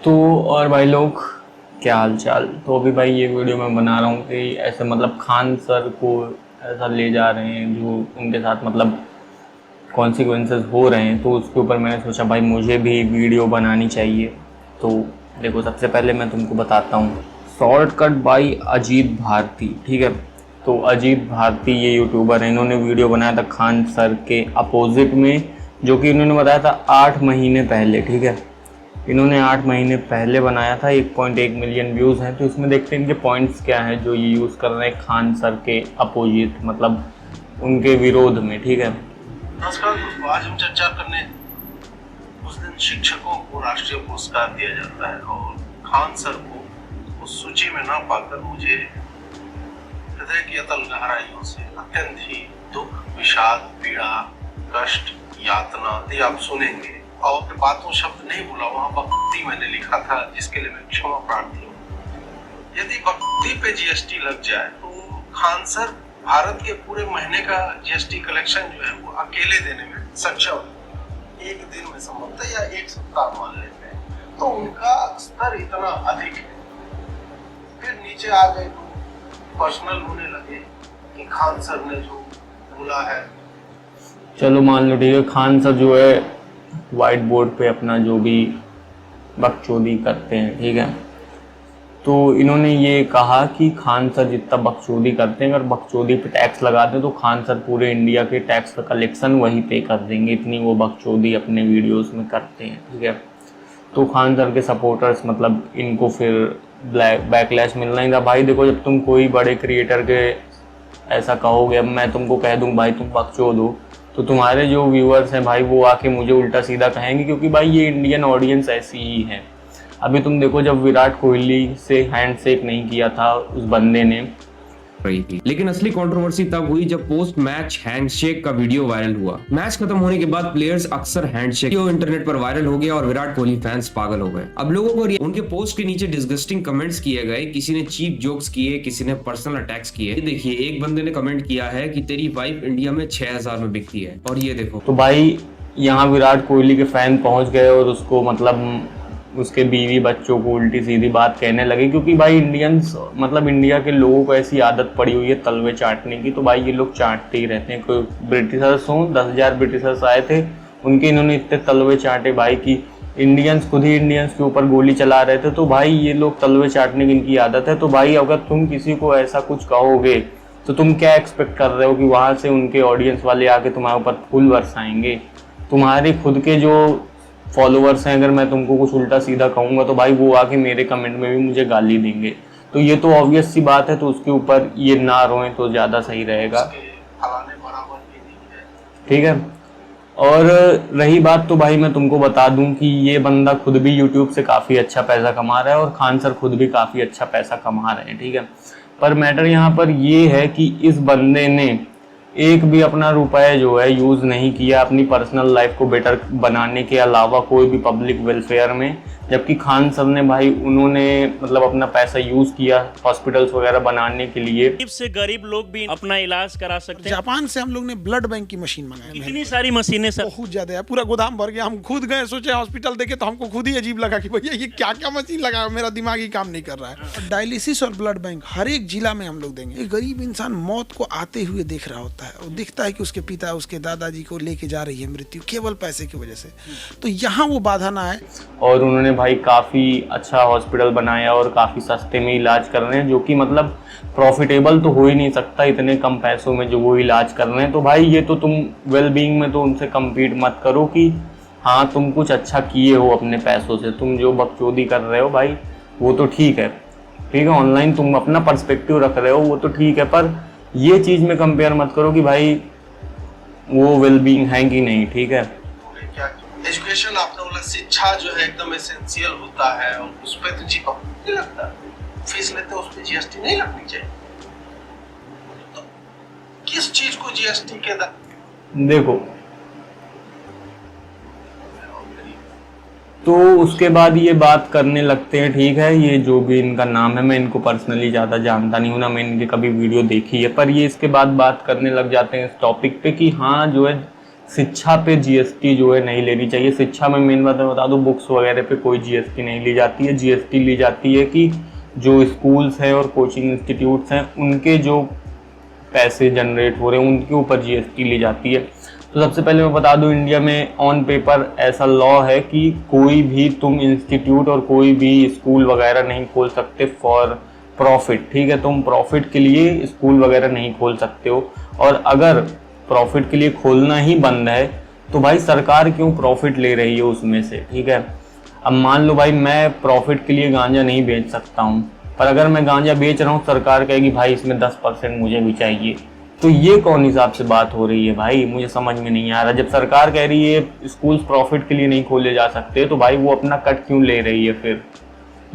तो और भाई लोग, क्या हाल चाल। तो अभी भाई ये वीडियो मैं बना रहा हूँ कि ऐसे मतलब खान सर को ऐसा ले जा रहे हैं जो उनके साथ मतलब कॉन्सिक्वेंसेस हो रहे हैं, तो उसके ऊपर मैंने सोचा भाई मुझे भी वीडियो बनानी चाहिए। तो देखो, सबसे पहले मैं तुमको बताता हूँ। शॉर्टकट बाई अजीत भारती, ठीक है। तो अजीत भारती ये यूट्यूबर है, इन्होंने वीडियो बनाया था खान सर के अपोजिट में, जो कि इन्होंने बताया था 8 महीने पहले, ठीक है। इन्होंने 8 महीने पहले बनाया था, 1.1 मिलियन व्यूज़ हैं। तो इसमें देखते हैं इनके पॉइंट्स क्या हैं जो ये यूज़ कर रहे हैं खान सर के अपोजिट, मतलब उनके विरोध में, ठीक है। नमस्कार दोस्तों, आज हम चर्चा करने उस दिन शिक्षकों को राष्ट्रीय पुरस्कार दिया जाता है और खान सर को उस सूची में ना पाकर मुझे हृदय की अतल गहराइयों से अत्यंत ही दुख, विषाद, पीड़ा, कष्ट, यातना ये आप सुनेंगे। और बातों शब्द नहीं भूला, वहाँ भक्ति मैंने लिखा था, जिसके लिए मैं क्षमा प्रार्थी हूँ। यदि भक्ति पे जीएसटी लग जाए तो खान सर भारत के पूरे महीने का जीएसटी कलेक्शन जो है वो अकेले देने में सक्षम है। एक दिन में संभवतः या एक सप्ताह मान लेते हैं, तो उनका स्तर इतना अधिक है। फिर नीचे आ गए तो पर्सनल होने लगे कि खान सर ने जो बोला है, चलो मान लो ठीक है, खान सर जो है वाइट बोर्ड पे अपना जो भी बकचोदी करते हैं, ठीक है। तो इन्होंने ये कहा कि खान सर जितना बकचोदी करते हैं, अगर बकचोदी पे टैक्स लगाते हैं तो खान सर पूरे इंडिया के टैक्स का कलेक्शन वही पे कर देंगे, इतनी वो बकचोदी अपने वीडियोस में करते हैं, ठीक है। तो खान सर के सपोर्टर्स मतलब इनको फिर बैकलैश मिलना ही था। भाई देखो, जब तुम कोई बड़े क्रिएटर के ऐसा कहोगे, अब मैं तुमको कह दूँ भाई तुम बकचोद हो, तो तुम्हारे जो व्यूअर्स हैं भाई वो आके मुझे उल्टा सीधा कहेंगे, क्योंकि भाई ये इंडियन ऑडियंस ऐसी ही है। अभी तुम देखो, जब विराट कोहली से हैंडशेक नहीं किया था उस बंदे ने, रही थी, लेकिन असली कंट्रोवर्सी तब हुई जब पोस्ट मैच हैंडशेक का वीडियो वायरल हुआ। मैच खत्म होने के बाद प्लेयर्स अक्सर हैंडशेक इंटरनेट पर वायरल हो गया और विराट कोहली फैंस पागल हो गए। अब लोगों को उनके पोस्ट के नीचे डिस्गस्टिंग कमेंट्स किए गए, किसी ने चीप जोक्स किए, किसी ने पर्सनल अटैक्स किए। देखिए, एक बंदे ने कमेंट किया है कि तेरी वाइफ इंडिया में 6000 में बिकती है, और ये देखो। तो भाई यहाँ विराट कोहली के फैन पहुंच गए और उसको मतलब उसके बीवी बच्चों को उल्टी सीधी बात कहने लगे, क्योंकि भाई इंडियंस मतलब इंडिया के लोगों को ऐसी आदत पड़ी हुई है तलवे चाटने की। तो भाई ये लोग चाटते ही रहते हैं। कोई ब्रिटिशर्स हों, 10,000 ब्रिटिशर्स आए थे, उनके इन्होंने इतने तलवे चाटे भाई कि इंडियंस खुद ही इंडियंस के ऊपर गोली चला रहे थे। तो भाई ये लोग तलवे चाटने की इनकी आदत है। तो भाई अगर तुम किसी को ऐसा कुछ कहोगे तो तुम क्या एक्सपेक्ट कर रहे हो कि वहाँ से उनके ऑडियंस वाले आके तुम्हारे ऊपर फूल बरसाएंगे? तुम्हारे खुद के जो फॉलोअर्स हैं, अगर मैं तुमको कुछ उल्टा सीधा कहूँगा तो भाई वो आके मेरे कमेंट में भी मुझे गाली देंगे। तो ये तो ऑब्वियस सी बात है, तो उसके ऊपर ये ना रोएं तो ज़्यादा सही रहेगा, ठीक है। और रही बात, तो भाई मैं तुमको बता दूं कि ये बंदा खुद भी यूट्यूब से काफ़ी अच्छा पैसा कमा रहा है और खान सर खुद भी काफ़ी अच्छा पैसा कमा रहे हैं, ठीक है। पर मैटर यहाँ पर ये है कि इस बंदे ने एक भी अपना रुपए जो है यूज़ नहीं किया अपनी पर्सनल लाइफ को बेटर बनाने के अलावा कोई भी पब्लिक वेलफेयर में। जबकि खान सर ने भाई उन्होंने मतलब अपना पैसा यूज़ किया हॉस्पिटल्स वगैरह बनाने के लिए। गरीब से गरीब लोग भी अपना इलाज करा सकते हैं। जापान से हम लोग ने ब्लड बैंक की मशीन मंगाई, इतनी सारी मशीनें सर, बहुत ज्यादा है, पूरा गोदाम भर गया। हम खुद गए, सोचे हॉस्पिटल देखे तो हमको खुद ही अजीब लगा कि भैया ये क्या क्या मशीन लगा, मेरा दिमाग ही काम नहीं कर रहा है। डायलिसिस और ब्लड बैंक हर एक जिला में हम लोग देंगे। एक गरीब इंसान मौत को आते हुए देख रहा होता है और दिखता है कि उसके पिता उसके दादाजी को लेके जा रही है मृत्यु केवल पैसे की वजह से, तो यहाँ वो बाधा ना आए। और उन्होंने भाई काफ़ी अच्छा हॉस्पिटल बनाया और काफ़ी सस्ते में इलाज कर रहे हैं, जो कि मतलब प्रॉफिटेबल तो हो ही नहीं सकता इतने कम पैसों में जो वो इलाज कर रहे हैं। तो भाई ये तो तुम वेल बीइंग में तो उनसे कम्पीट मत करो कि हाँ तुम कुछ अच्छा किए हो अपने पैसों से। तुम जो बकचोदी कर रहे हो भाई वो तो ठीक है, ठीक है, ऑनलाइन तुम अपना पर्सपेक्टिव रख रहे हो वो तो ठीक है, पर ये चीज़ में कंपेयर मत करो कि भाई वो वेल बीइंग है कि नहीं, ठीक है। एजुकेशन आपने बोला, शिक्षा जो है एकदम एसेंशियल होता है और उस पर तो जीपा नहीं लगता, फीस लेते उस पर जीएसटी नहीं लगनी चाहिए। तो किस चीज को जीएसटी के देखो, तो उसके बाद ये बात करने लगते हैं, ठीक है, ये जो भी इनका नाम है, मैं इनको पर्सनली ज़्यादा जानता नहीं हूँ ना, मैंने इनकी कभी वीडियो देखी है, पर ये इसके बाद बात करने लग जाते हैं इस टॉपिक पे कि हाँ जो है शिक्षा पे जीएसटी जो है नहीं लेनी चाहिए। शिक्षा में मेन बात मैं बता दूं, बुक्स वगैरह पे कोई जीएसटी नहीं ली जाती है। जीएसटी ली जाती है कि जो स्कूल्स हैं और कोचिंग इंस्टीट्यूट्स हैं उनके जो पैसे जनरेट हो रहे हैं उनके ऊपर जीएसटी ली जाती है। तो सबसे पहले मैं बता दूं, इंडिया में ऑन पेपर ऐसा लॉ है कि कोई भी तुम इंस्टीट्यूट और कोई भी स्कूल वगैरह नहीं खोल सकते फॉर प्रॉफिट, ठीक है। तुम प्रॉफिट के लिए स्कूल वगैरह नहीं खोल सकते हो, और अगर प्रॉफिट के लिए खोलना ही बंद है तो भाई सरकार क्यों प्रॉफिट ले रही है उसमें से, ठीक है। अब मान लो भाई मैं प्रॉफिट के लिए गांजा नहीं बेच सकता हूँ, पर अगर मैं गांजा बेच रहा हूँ सरकार कहेगी भाई इसमें 10% मुझे भी चाहिए। तो ये कौन हिसाब से बात हो रही है भाई, मुझे समझ में नहीं आ रहा। जब सरकार कह रही है स्कूल्स प्रॉफिट के लिए नहीं खोले जा सकते तो भाई वो अपना कट क्यों ले रही है फिर?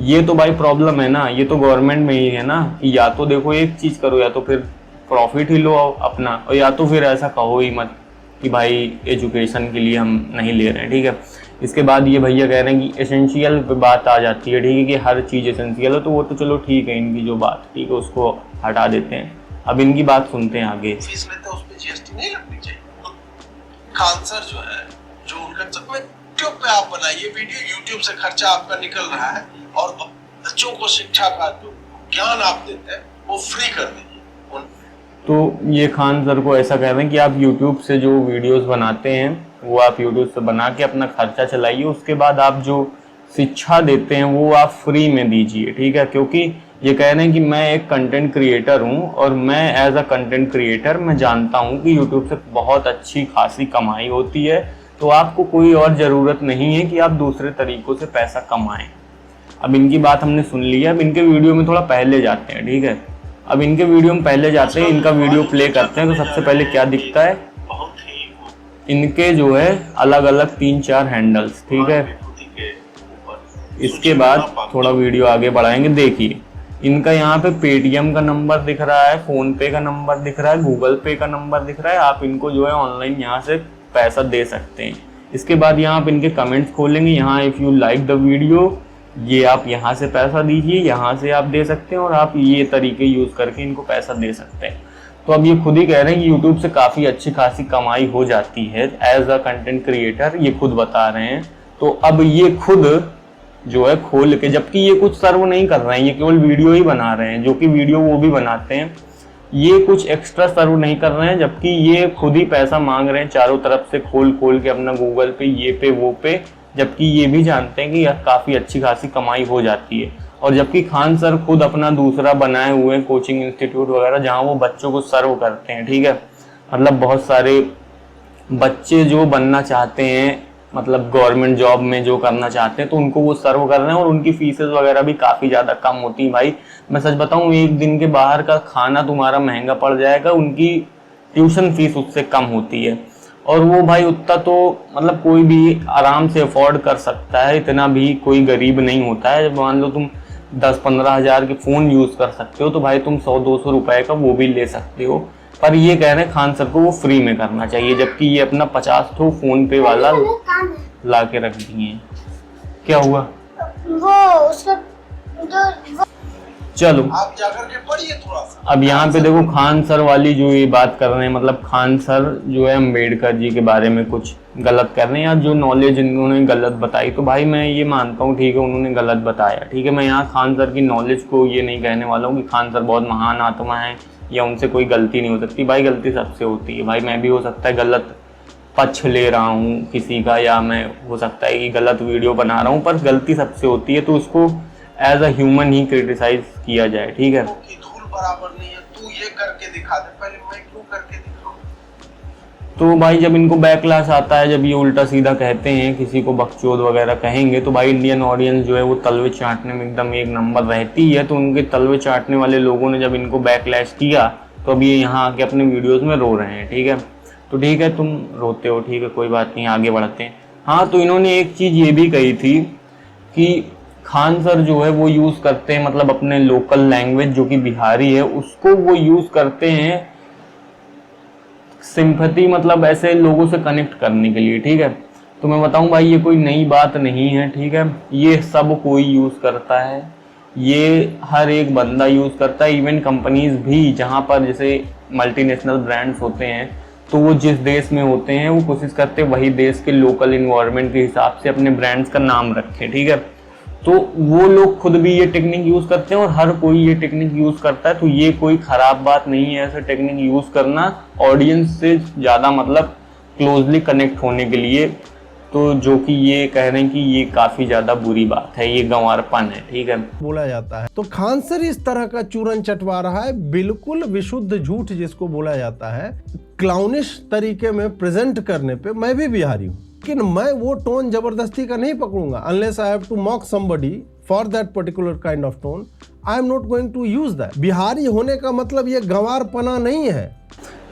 ये तो भाई प्रॉब्लम है ना, ये तो गवर्नमेंट में ही है ना कि या तो देखो एक चीज करो, या तो फिर प्रॉफिट ही लो अपना, और या तो फिर ऐसा कहो ही मत कि भाई एजुकेशन के लिए हम नहीं ले रहे हैं, ठीक है। इसके बाद ये भैया कह रहे हैं कि एसेंशियल पे बात आ जाती है, ठीक है, कि हर चीज़ एसेंशियल है, तो वो तो चलो ठीक है, इनकी जो बात ठीक है उसको हटा देते हैं। अब इनकी बात सुनते हैं आगे। फीस लेते हैं उस पे जीएसटी नहीं लगनी चाहिए। खान सर जो है, जो उनका यूट्यूब पे आप बनाइए वीडियो, यूट्यूब से खर्चा आपका निकल रहा है और बच्चों को शिक्षा का जो ज्ञान आप देते हैं वो फ्री कर दीजिए। तो ये खान सर को ऐसा कह रहे हैं कि आप YouTube से जो वीडियोस बनाते हैं वो आप YouTube से बना के अपना खर्चा चलाइए, उसके बाद आप जो शिक्षा देते हैं वो आप फ्री में दीजिए, ठीक है। क्योंकि ये कह रहे हैं कि मैं एक कंटेंट क्रिएटर हूँ और मैं एज अ कंटेंट क्रिएटर मैं जानता हूँ कि YouTube से बहुत अच्छी खासी कमाई होती है, तो आपको कोई और ज़रूरत नहीं है कि आप दूसरे तरीक़ों से पैसा कमाएं। अब इनकी बात हमने सुन ली है, अब इनके वीडियो में थोड़ा पहले जाते हैं, ठीक है। अब इनके वीडियो में पहले जाते हैं, इनका वीडियो प्ले करते हैं, तो सबसे पहले क्या दिखता है, इनके जो है अलग अलग 3-4 हैंडल्स, ठीक है। इसके बाद थोड़ा वीडियो आगे बढ़ाएंगे, देखिए इनका यहाँ पे पेटीएम का नंबर दिख रहा है, फोन पे का नंबर दिख रहा है, गूगल पे का नंबर दिख रहा है, आप इनको जो है ऑनलाइन यहाँ से पैसा दे सकते हैं। इसके बाद यहाँ आप इनके कमेंट्स खोलेंगे, यहाँ if you like the video, ये आप यहाँ से पैसा दीजिए, यहाँ से आप दे सकते हैं, और आप ये तरीके यूज़ करके इनको पैसा दे सकते हैं। तो अब ये खुद ही कह रहे हैं कि यूट्यूब से काफ़ी अच्छी खासी कमाई हो जाती है एज अ कंटेंट क्रिएटर, ये खुद बता रहे हैं। तो अब ये खुद जो है खोल के, जबकि ये कुछ सर्व नहीं कर रहे हैं, ये केवल वीडियो ही बना रहे हैं, जो कि वीडियो वो भी बनाते हैं, ये कुछ एक्स्ट्रा सर्व नहीं कर रहे हैं, जबकि ये खुद ही पैसा मांग रहे हैं चारों तरफ से खोल खोल के अपना गूगल पे, ये पे वो पे, जबकि ये भी जानते हैं कि यह काफ़ी अच्छी खासी कमाई हो जाती है। और जबकि खान सर खुद अपना दूसरा बनाए हुए हैं कोचिंग इंस्टीट्यूट वगैरह, जहाँ वो बच्चों को सर्व करते हैं, ठीक है। मतलब बहुत सारे बच्चे जो बनना चाहते हैं, मतलब गवर्नमेंट जॉब में जो करना चाहते हैं, तो उनको वो सर्व कर रहे हैं, और उनकी फीसेस वगैरह भी काफ़ी ज़्यादा कम होती हैं। भाई मैं सच बताऊँ, एक दिन के बाहर का खाना तुम्हारा महंगा पड़ जाएगा, उनकी ट्यूशन फीस उससे कम होती है, और वो भाई उतना तो मतलब कोई भी आराम से अफोर्ड कर सकता है, इतना भी कोई गरीब नहीं होता है। जब मान लो तुम 10-15 हज़ार के फ़ोन यूज़ कर सकते हो, तो भाई तुम 100-200 रुपए का वो भी ले सकते हो। पर ये कह रहे हैं खान सर को वो फ्री में करना चाहिए, जबकि ये अपना 50 ठो फ़ोन पे वाला ला के रख दिए। क्या हुआ वो उसका चलो आप जाकर के पढ़िए थोड़ा सा। अब यहाँ पे देखो खान सर वाली जो ये बात कर रहे हैं, मतलब खान सर जो है अम्बेडकर जी के बारे में कुछ गलत कर रहे हैं, या जो नॉलेज इन्होंने गलत बताई, तो भाई मैं ये मानता हूँ ठीक है उन्होंने गलत बताया, ठीक है। मैं यहाँ खान सर की नॉलेज को ये नहीं कहने वाला हूँ कि खान सर बहुत महान आत्मा है या उनसे कोई गलती नहीं हो सकती। भाई गलती सबसे होती है, भाई मैं भी हो सकता है गलत पक्ष ले रहा हूँ किसी का, या मैं हो सकता है कि गलत वीडियो बना रहा हूँ, पर गलती सबसे होती है, तो उसको एज अ ह्यूमन ही क्रिटिसाइज किया जाए, ठीक है। की धूल बराबर नहीं है, तू ये करके दिखा दे, पहले मैं क्यों करके दिखाऊं? तो भाई जब इनको बैकलैश आता है, जब ये उल्टा सीधा कहते हैं, किसी को बकचोद वगैरह कहेंगे, तो भाई इंडियन ऑडियंस जो है वो तलवे चाटने में एकदम एक नंबर रहती है। तो उनके तलवे चाटने वाले लोगों ने जब इनको बैकलैश किया, तो अब ये यहाँ आके अपने वीडियोज़ में रो रहे हैं, ठीक है। तो ठीक है तुम रोते हो, ठीक है कोई बात नहीं, आगे बढ़ते हैं। हाँ, तो इन्होंने एक चीज़ ये भी कही थी कि खान सर जो है वो यूज़ करते हैं, मतलब अपने लोकल लैंग्वेज जो कि बिहारी है उसको वो यूज़ करते हैं सिंपैथी, मतलब ऐसे लोगों से कनेक्ट करने के लिए, ठीक है। तो मैं बताऊं भाई ये कोई नई बात नहीं है, ठीक है। ये सब कोई यूज़ करता है, ये हर एक बंदा यूज़ करता है, इवन कंपनीज भी, जहाँ पर जैसे मल्टीनेशनल ब्रांड्स होते हैं तो वो जिस देश में होते हैं वो कोशिश करते हैं वही देश के लोकल इन्वायरमेंट के हिसाब से अपने ब्रांड्स का नाम रखें, ठीक है। तो वो लोग खुद भी ये टेक्निक यूज़ करते हैं और हर कोई ये टेक्निक यूज़ करता है, तो ये कोई ख़राब बात नहीं है ऐसा टेक्निक यूज़ करना ऑडियंस से ज़्यादा मतलब क्लोजली कनेक्ट होने के लिए। तो जो कि ये कह रहे हैं कि ये काफ़ी ज़्यादा बुरी बात है, ये गंवारपन है, ठीक है। बोला जाता है तो खान सर इस तरह का चूरन चटवा रहा है, बिल्कुल विशुद्ध झूठ जिसको बोला जाता है, क्लाउनिश तरीके में प्रेजेंट करने पे मैं भी बिहारी हूँ, लेकिन मैं वो टोन जबरदस्ती का नहीं पकड़ूंगा। Unless I have to mock somebody for that particular kind of tone, I am not going to use that. Bihari होने का मतलब ये गंवारपना नहीं है।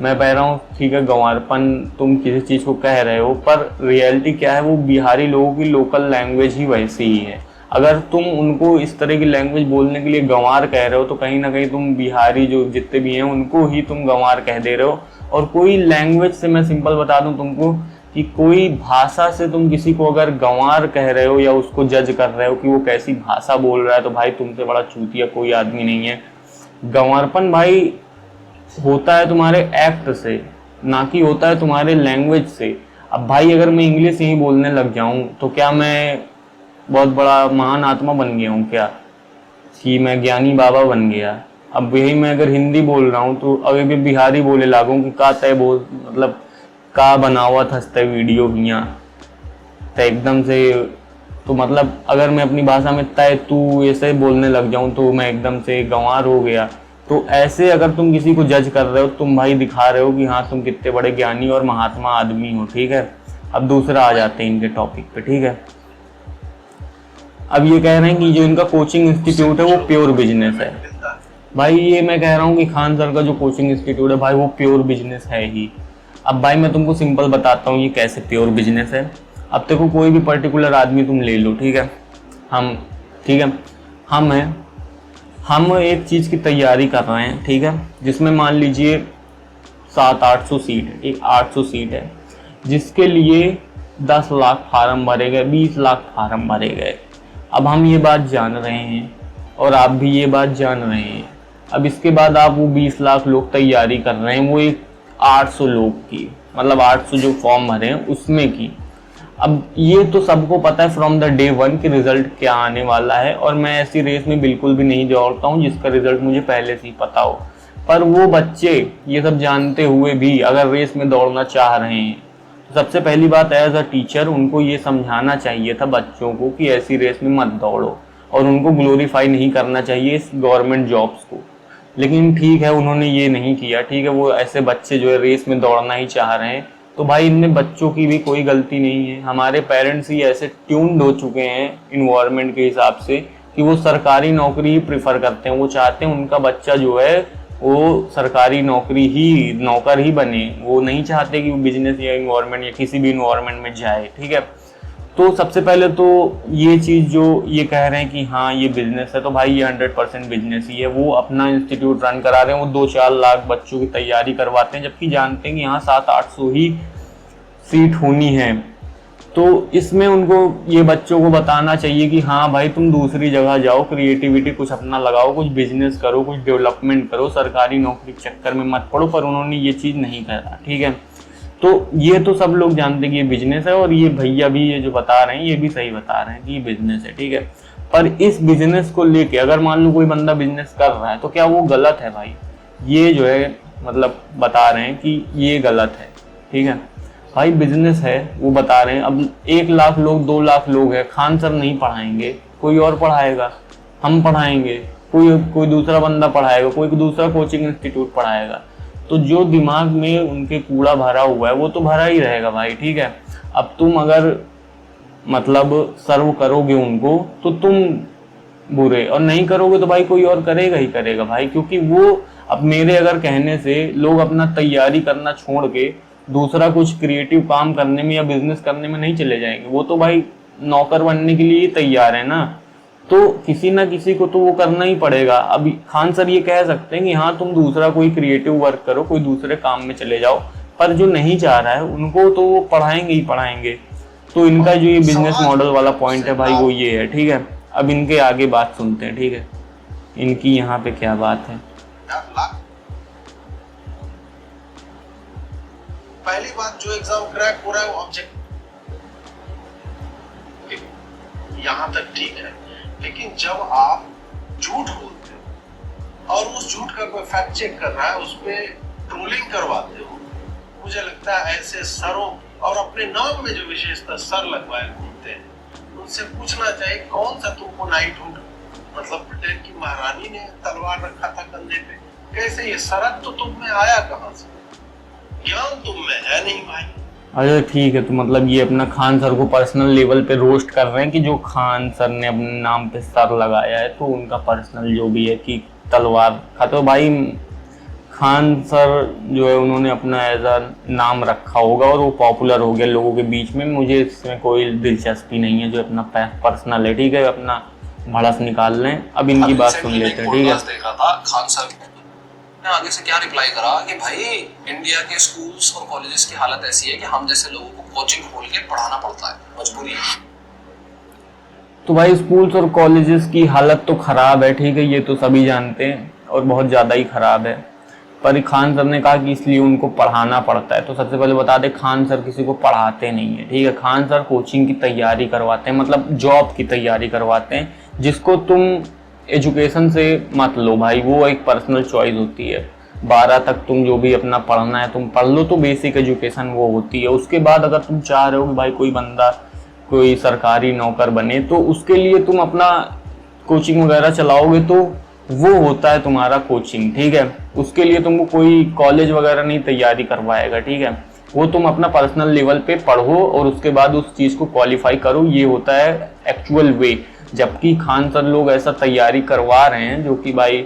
मैं कह रहा हूँ ठीक है गंवारपन तुम किसी चीज़ को कह रहे हो, पर रियलिटी क्या है, वो बिहारी लोगों की लोकल लैंग्वेज ही वैसी ही है। अगर तुम उनको इस तरह की लैंग्वेज बोलने के लिए गंवार कह रहे हो तो कहीं ना कहीं तुम बिहारी जो जितने भी हैं उनको ही तुम गंवार कह दे रहे हो। और कोई लैंग्वेज से मैं सिंपल बता दूं तुमको कि कोई भाषा से तुम किसी को अगर गंवार कह रहे हो या उसको जज कर रहे हो कि वो कैसी भाषा बोल रहा है, तो भाई तुमसे बड़ा चूतिया कोई आदमी नहीं है। गंवारपन भाई होता है तुम्हारे एक्ट से, ना कि होता है तुम्हारे लैंग्वेज से। अब भाई अगर मैं इंग्लिश ही बोलने लग जाऊं तो क्या मैं बहुत बड़ा महान आत्मा बन गया हूँ क्या, कि मैं ज्ञानी बाबा बन गया? अब यही मैं अगर हिंदी बोल रहा हूँ तो अगर भी बिहारी बोले लागू कि का तय बोल मतलब का बनावत हंसते वीडियो हियाँ तो एकदम से, तो मतलब अगर मैं अपनी भाषा में तय तू ऐसे बोलने लग जाऊं तो मैं एकदम से गंवार हो गया। तो ऐसे अगर तुम किसी को जज कर रहे हो तुम भाई दिखा रहे हो कि हाँ तुम कितने बड़े ज्ञानी और महात्मा आदमी हो, ठीक है। अब दूसरा आ जाते हैं इनके टॉपिक पे, ठीक है। अब ये कह रहे हैं कि जो इनका कोचिंग इंस्टीट्यूट है वो प्योर बिजनेस है। भाई ये मैं कह रहा हूँ कि खान सर का जो कोचिंग इंस्टीट्यूट है भाई वो प्योर बिजनेस है ही। अब भाई मैं तुमको सिंपल बताता हूँ ये कैसे प्योर बिजनेस है। अब देखो कोई भी पर्टिकुलर आदमी तुम ले लो, ठीक है, ठीक है, हम एक चीज़ की तैयारी कर रहे हैं, ठीक है, जिसमें मान लीजिए 700-800 सीट है, ठीक, 800 सीट है, जिसके लिए 10 लाख फार्म भरे गए, 20 लाख फार्म भरे गए। अब हम ये बात जान रहे हैं और आप भी ये बात जान रहे हैं। अब इसके बाद आप वो 20 लाख लोग तैयारी कर रहे हैं वो एक 800 लोग की, मतलब 800 जो फॉर्म भरे हैं उसमें की। अब ये तो सबको पता है फ्रॉम द डे वन कि रिजल्ट क्या आने वाला है, और मैं ऐसी रेस में बिल्कुल भी नहीं दौड़ता हूँ जिसका रिजल्ट मुझे पहले से ही पता हो। पर वो बच्चे ये सब जानते हुए भी अगर रेस में दौड़ना चाह रहे हैं तो सबसे पहली बात एज अ टीचर उनको ये समझाना चाहिए था बच्चों को कि ऐसी रेस में मत दौड़ो, और उनको ग्लोरीफाई नहीं करना चाहिए इस गवर्नमेंट जॉब्स को। लेकिन ठीक है उन्होंने ये नहीं किया, ठीक है, वो ऐसे बच्चे जो है रेस में दौड़ना ही चाह रहे हैं। तो भाई इनमें बच्चों की भी कोई गलती नहीं है। हमारे पेरेंट्स ही ऐसे ट्यून्ड हो चुके हैं इन्वायरमेंट के हिसाब से कि वो सरकारी नौकरी ही प्रेफर करते हैं। वो चाहते हैं उनका बच्चा जो है वो सरकारी नौकर ही बने। वो नहीं चाहते कि वो बिजनेस या इन्वायरमेंट या किसी भी इन्वायरमेंट में जाए, ठीक है। तो सबसे पहले तो ये चीज़ जो ये कह रहे हैं कि हाँ ये बिजनेस है, तो भाई ये 100% बिजनेस ही है। वो अपना इंस्टीट्यूट रन करा रहे हैं, वो 2-4 लाख बच्चों की तैयारी करवाते हैं, जबकि जानते हैं कि यहाँ 700-800 ही सीट होनी है। तो इसमें उनको ये बच्चों को बताना चाहिए कि हाँ भाई तुम दूसरी जगह जाओ, क्रिएटिविटी कुछ अपना लगाओ, कुछ बिजनेस करो, कुछ डेवलपमेंट करो, सरकारी नौकरी के चक्कर में मत पड़ो। पर उन्होंने ये चीज़ नहीं करा, ठीक है। तो ये तो सब लोग जानते हैं कि ये बिजनेस है, और ये भैया भी ये जो बता रहे हैं ये भी सही बता रहे हैं कि ये बिजनेस है, ठीक है। पर इस बिजनेस को लेके अगर मान लो कोई बंदा बिजनेस कर रहा है तो क्या वो गलत है? भाई ये जो है मतलब बता रहे हैं कि ये गलत है, ठीक है। भाई बिजनेस है वो बता रहे हैं। अब 1 लाख लोग 2 लाख लोग हैं, खान सर नहीं पढ़ाएंगे, कोई और पढ़ाएगा, हम पढ़ाएंगे, कोई दूसरा बंदा पढ़ाएगा, कोई दूसरा कोचिंग इंस्टीट्यूट पढ़ाएगा। तो जो दिमाग में उनके कूड़ा भरा हुआ है वो तो भरा ही रहेगा भाई, ठीक है। अब तुम अगर मतलब सर्व करोगे उनको तो तुम बुरे, और नहीं करोगे तो भाई कोई और करेगा ही करेगा भाई। क्योंकि वो अब मेरे अगर कहने से लोग अपना तैयारी करना छोड़ के दूसरा कुछ क्रिएटिव काम करने में या बिजनेस करने में नहीं चले जाएंगे। वो तो भाई नौकर बनने के लिए ही तैयार है ना, तो किसी ना किसी को तो वो करना ही पड़ेगा। अभी खान सर ये कह सकते हैं कि हाँ तुम दूसरा कोई क्रिएटिव वर्क करो, कोई दूसरे काम में चले जाओ, पर जो नहीं चाह रहा है उनको तो वो पढ़ाएंगे ही पढ़ाएंगे। तो इनका जो ये बिजनेस मॉडल वाला पॉइंट है भाई वो ये है, ठीक है। अब इनके आगे बात सुनते हैं, ठीक है, इनकी यहाँ पे क्या बात है। पहली बात, जो एग्जाम क्रैक हो रहा है वो ऑब्जेक्ट, यहाँ तक ठीक है, लेकिन जब आप झूठ बोलते हो और उस झूठ का कोई फैक्ट चेक कर रहा है, उस पर ट्रोलिंग करवाते हो, मुझे लगता है ऐसे सरों और अपने नाम में जो विशेषता सर लगवाए घूमते हैं, उनसे पूछना चाहिए कौन सा तुमको नाइट हुड, मतलब ब्रिटेन की महारानी ने तलवार रखा था कंधे पे, कैसे ये सरद तो तुम में आया कहाँ से? ज्ञान तुम में है नहीं भाई। अच्छा ठीक है, तो मतलब ये अपना खान सर को पर्सनल लेवल पे रोस्ट कर रहे हैं कि जो खान सर ने अपने नाम पे सर लगाया है तो उनका पर्सनल जो भी है कि तलवार खा, तो भाई खान सर जो है उन्होंने अपना एज अ नाम रखा होगा और वो पॉपुलर हो गया लोगों के बीच में। मुझे इसमें कोई दिलचस्पी नहीं है, जो अपना पर्सनल है, ठीक है, अपना भड़स निकाल लें। अब इनकी बात सुन लेते हैं, ठीक है। देखा था खान सर ने आगे से क्या रिप्लाई करा कि भाई इंडिया के स्कूल्स और कॉलेजेस की हालत ऐसी है कि हम जैसे लोगों को कोचिंग खोल के पढ़ाना पड़ता है, मजबूरी है। तो भाई स्कूल्स और कॉलेजेस की हालत तो खराब है, ठीक है, ये तो सभी जानते हैं और बहुत ज़्यादा ही खराब है, पर खान सर ने कहा कि इसलिए उनको पढ़ाना पड़ता है। तो सबसे पहले बता दें, खान सर किसी को पढ़ाते नहीं है, ठीक है। खान सर कोचिंग की तैयारी करवाते हैं, मतलब जॉब की तैयारी करवाते हैं, जिसको तुम एजुकेशन से मत लो भाई, वो एक पर्सनल चॉइस होती है। 12 तक तुम जो भी अपना पढ़ना है तुम पढ़ लो, तो बेसिक एजुकेशन वो होती है। उसके बाद अगर तुम चाह रहे हो कि भाई कोई बंदा कोई सरकारी नौकर बने, तो उसके लिए तुम अपना कोचिंग वगैरह चलाओगे, तो वो होता है तुम्हारा कोचिंग, ठीक है। उसके लिए तुमको कोई कॉलेज वगैरह नहीं तैयारी करवाएगा, ठीक है। वो तुम अपना पर्सनल लेवल पे पढ़ो और उसके बाद उस चीज़ को क्वालिफाई करो, ये होता है एक्चुअल वे। जबकि खान सर लोग ऐसा तैयारी करवा रहे हैं, जो कि भाई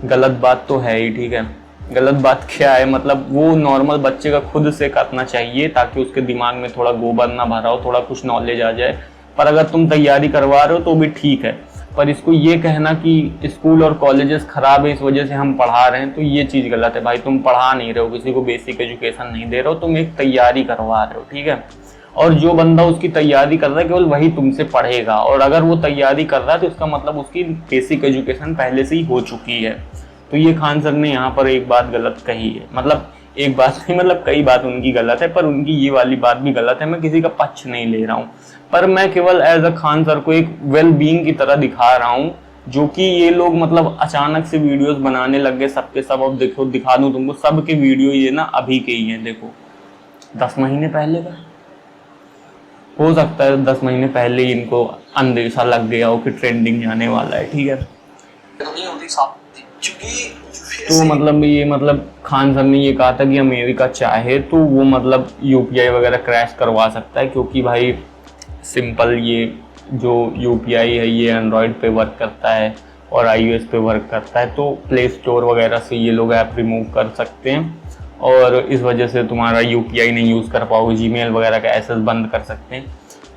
गलत बात तो है ही, ठीक है। गलत बात क्या है, मतलब वो नॉर्मल बच्चे का खुद से करना चाहिए ताकि उसके दिमाग में थोड़ा गोबर ना भरा हो, थोड़ा कुछ नॉलेज आ जाए। पर अगर तुम तैयारी करवा रहे हो तो भी ठीक है, पर इसको ये कहना कि स्कूल और कॉलेजेस खराब है इस वजह से हम पढ़ा रहे हैं, तो ये चीज़ गलत है भाई। तुम पढ़ा नहीं रहे हो, किसी को बेसिक एजुकेशन नहीं दे रहे हो, तुम एक तैयारी करवा रहे हो, ठीक है। और जो बंदा उसकी तैयारी कर रहा है केवल वही तुमसे पढ़ेगा, और अगर वो तैयारी कर रहा है तो इसका मतलब उसकी बेसिक एजुकेशन पहले से ही हो चुकी है। तो ये खान सर ने यहाँ पर एक बात गलत कही है, मतलब एक बात नहीं, मतलब कई बात उनकी गलत है, पर उनकी ये वाली बात भी गलत है। मैं किसी का पक्ष नहीं ले रहा हूँ, पर मैं केवल एज अ खान सर को एक वेल बीइंग की तरह दिखा रहा हूँ, जो कि ये लोग मतलब अचानक से वीडियोस बनाने लग गए सबके सब। अब देखो, दिखा दूँ तुमको सबके वीडियो, ये ना अभी के ही हैं, देखो 10 महीने पहले का हो सकता है, 10 महीने पहले ही इनको अंदेशा लग गया हो कि ट्रेंडिंग जाने वाला है, ठीक है। तो नहीं होती साहब, क्योंकि तो मतलब ये मतलब खान सर ने ये कहा था कि अमेरिका चाहे तो वो मतलब यूपीआई वगैरह क्रैश करवा सकता है, क्योंकि भाई सिंपल ये जो यूपीआई है ये एंड्रॉयड पे वर्क करता है और आईओएस पे वर्क करता है, तो प्ले स्टोर वगैरह से ये लोग ऐप रिमूव कर सकते हैं और इस वजह से तुम्हारा यूपीआई नहीं यूज़ कर पाओगे, जीमेल वगैरह का एक्सेस बंद कर सकते हैं।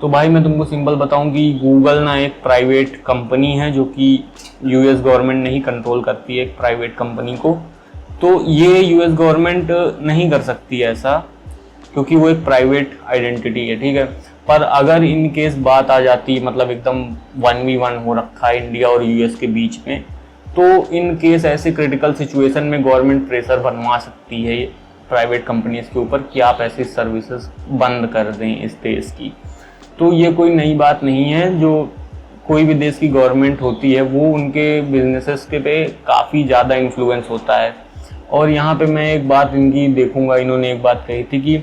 तो भाई मैं तुमको सिंपल बताऊं कि गूगल ना एक प्राइवेट कंपनी है, जो कि यूएस गवर्नमेंट नहीं कंट्रोल करती है एक प्राइवेट कंपनी को। तो ये यूएस गवर्नमेंट नहीं कर सकती है ऐसा, क्योंकि वो एक प्राइवेट आइडेंटिटी है, ठीक है। पर अगर इन केस बात आ जाती है, मतलब एकदम 1v1 हो रखा है इंडिया और यूएस के बीच में, तो इन केस ऐसे क्रिटिकल सिचुएशन में गवर्नमेंट प्रेशर बनवा सकती है प्राइवेट कंपनीज के ऊपर कि आप ऐसी सर्विसेज बंद कर दें इस देश की। तो ये कोई नई बात नहीं है, जो कोई भी देश की गवर्नमेंट होती है वो उनके बिजनेसेस के पे काफ़ी ज़्यादा इन्फ्लुएंस होता है। और यहाँ पे मैं एक बात इनकी देखूंगा, इन्होंने एक बात कही थी कि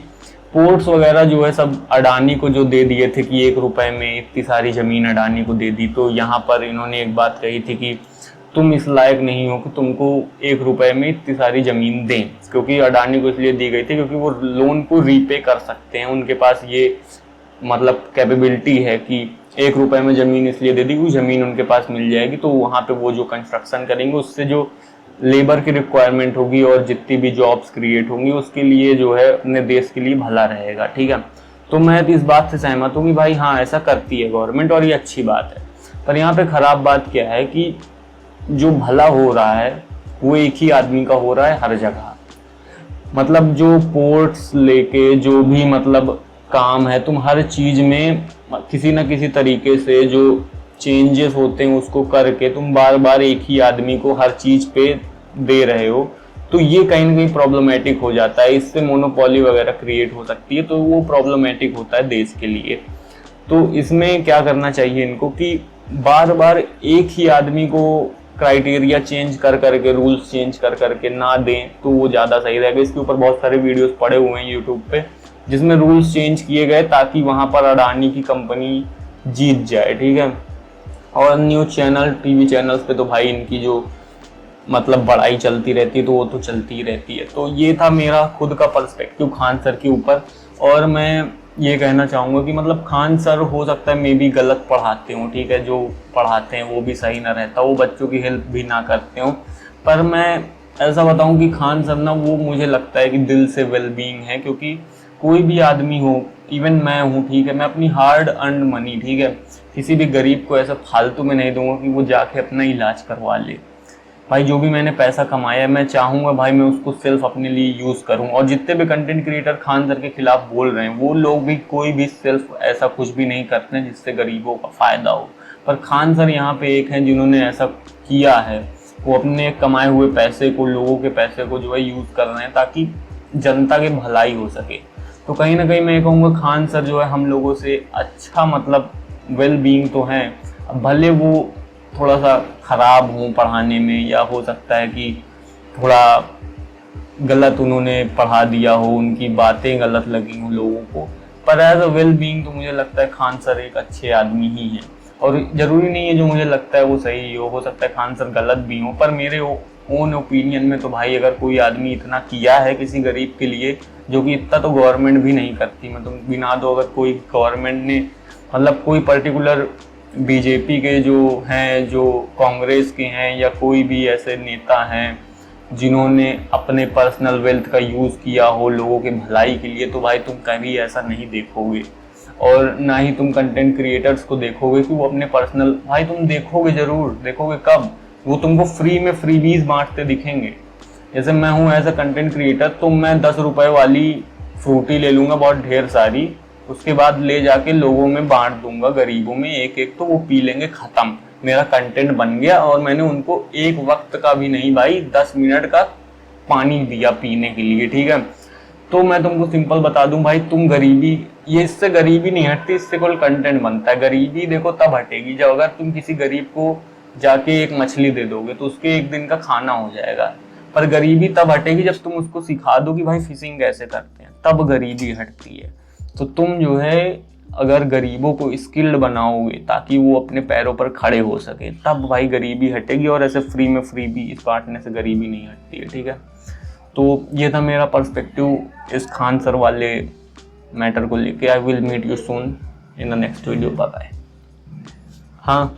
पोर्ट्स वगैरह जो है सब अडानी को जो दे दिए थे कि 1 रुपए में इतनी सारी ज़मीन अडानी को दे दी। तो यहाँ पर इन्होंने एक बात कही थी कि तुम इस लायक नहीं हो कि तुमको 1 रुपए में इतनी सारी ज़मीन दें, क्योंकि अडानी को इसलिए दी गई थी क्योंकि वो लोन को रीपे कर सकते हैं, उनके पास ये मतलब कैपेबिलिटी है कि 1 रुपए में ज़मीन इसलिए दे दी क्योंकि ज़मीन उनके पास मिल जाएगी, तो वहाँ पे वो जो कंस्ट्रक्शन करेंगे उससे जो लेबर की रिक्वायरमेंट होगी और जितनी भी जॉब्स क्रिएट होंगी उसके लिए जो है अपने देश के लिए भला रहेगा, ठीक है। तो मैं इस बात से सहमत हूँ कि भाई हाँ ऐसा करती है गवर्नमेंट और ये अच्छी बात है। पर यहाँ पे ख़राब बात क्या है कि जो भला हो रहा है वो एक ही आदमी का हो रहा है हर जगह। मतलब जो पोर्ट्स लेके जो भी मतलब काम है, तुम हर चीज़ में किसी न किसी तरीके से जो चेंजेस होते हैं उसको करके तुम बार बार एक ही आदमी को हर चीज़ पे दे रहे हो। तो ये कहीं ना कहीं प्रॉब्लमेटिक हो जाता है, इससे मोनोपोली वगैरह क्रिएट हो सकती है, तो वो प्रॉब्लमेटिक होता है देश के लिए। तो इसमें क्या करना चाहिए इनको कि बार बार एक ही आदमी को क्राइटेरिया चेंज कर करके, रूल्स चेंज कर करके ना दें तो वो ज़्यादा सही रहेगा। इसके ऊपर बहुत सारे वीडियोस पड़े हुए हैं यूट्यूब पे जिसमें रूल्स चेंज किए गए ताकि वहाँ पर अडानी की कंपनी जीत जाए, ठीक है। और न्यूज़ चैनल, टीवी चैनल्स पे तो भाई इनकी जो मतलब बड़ाई चलती रहती है, तो वो तो चलती ही रहती है। तो ये था मेरा खुद का पर्सपेक्टिव खान सर के ऊपर। और मैं ये कहना चाहूँगा कि मतलब खान सर हो सकता है मे बी गलत पढ़ाते हों, ठीक है, जो पढ़ाते हैं वो भी सही ना रहता, वो बच्चों की हेल्प भी ना करते हों, पर मैं ऐसा बताऊँ कि खान सर ना वो मुझे लगता है कि दिल से वेलबींग है। क्योंकि कोई भी आदमी हो, इवन मैं हूँ, ठीक है, मैं अपनी हार्ड अर्न मनी, ठीक है, किसी भी गरीब को ऐसा फालतू में नहीं दूंगा कि वो जाके अपना इलाज करवा ले। भाई जो भी मैंने पैसा कमाया है मैं चाहूँगा भाई मैं उसको सिर्फ अपने लिए यूज़ करूँ। और जितने भी कंटेंट क्रिएटर खान सर के खिलाफ बोल रहे हैं वो लोग भी कोई भी सिर्फ ऐसा कुछ भी नहीं करते हैं जिससे गरीबों का फ़ायदा हो, पर खान सर यहाँ पे एक हैं जिन्होंने ऐसा किया है। वो अपने कमाए हुए पैसे को, लोगों के पैसे को जो है यूज़ कर रहे हैं ताकि जनता की भलाई हो सके। तो कहीं ना कहीं मैं कहूँगा खान सर जो है हम लोगों से अच्छा मतलब वेल बीइंग तो हैं, भले वो थोड़ा सा ख़राब हों पढ़ाने में, या हो सकता है कि थोड़ा गलत उन्होंने पढ़ा दिया हो, उनकी बातें गलत लगी हों लोगों को, पर एज अ वेल बीइंग तो मुझे लगता है खान सर एक अच्छे आदमी ही हैं। और ज़रूरी नहीं है जो मुझे लगता है वो सही हो सकता है खान सर गलत भी हो, पर मेरे ओन ओपिनियन में तो भाई अगर कोई आदमी इतना किया है किसी गरीब के लिए, जो कि इतना तो गवर्नमेंट भी नहीं करती, मतलब बिना दो अगर कोई गवर्नमेंट ने मतलब कोई पर्टिकुलर बीजेपी के जो हैं, जो कांग्रेस के हैं, या कोई भी ऐसे नेता हैं जिन्होंने अपने पर्सनल वेल्थ का यूज़ किया हो लोगों के भलाई के लिए, तो भाई तुम कभी ऐसा नहीं देखोगे। और ना ही तुम कंटेंट क्रिएटर्स को देखोगे कि वो अपने पर्सनल, भाई तुम देखोगे ज़रूर, देखोगे कब, वो तुमको फ्री में फ्रीबीज बांटते दिखेंगे। जैसे मैं हूँ एज अ कंटेंट क्रिएटर, तो मैं 10 रुपये वाली फ्रूटी ले लूँगा बहुत ढेर सारी, उसके बाद ले जाके लोगों में बांट दूंगा, गरीबों में एक एक, तो वो पी लेंगे, ख़त्म, मेरा कंटेंट बन गया। और मैंने उनको एक वक्त का भी नहीं भाई 10 मिनट का पानी दिया पीने के लिए, ठीक है। तो मैं तुमको सिंपल बता दूं भाई, तुम गरीबी, ये इससे गरीबी नहीं हटती, इससे कोई कंटेंट बनता है। गरीबी देखो तब हटेगी जब अगर तुम किसी गरीब को जाके एक मछली दे दोगे तो उसके एक दिन का खाना हो जाएगा। पर गरीबी तब हटेगी जब तुम उसको सिखा दो कि भाई फिशिंग कैसे करते हैं, तब गरीबी हटती है। तो तुम जो है अगर गरीबों को स्किल्ड बनाओगे ताकि वो अपने पैरों पर खड़े हो सके, तब भाई गरीबी हटेगी। और ऐसे फ्री में फ्री भी इस बांटने से गरीबी नहीं हटती है, ठीक है। तो ये था मेरा पर्सपेक्टिव इस खान सर वाले मैटर को लेके। I will meet you soon in the next video, bye bye. हाँ,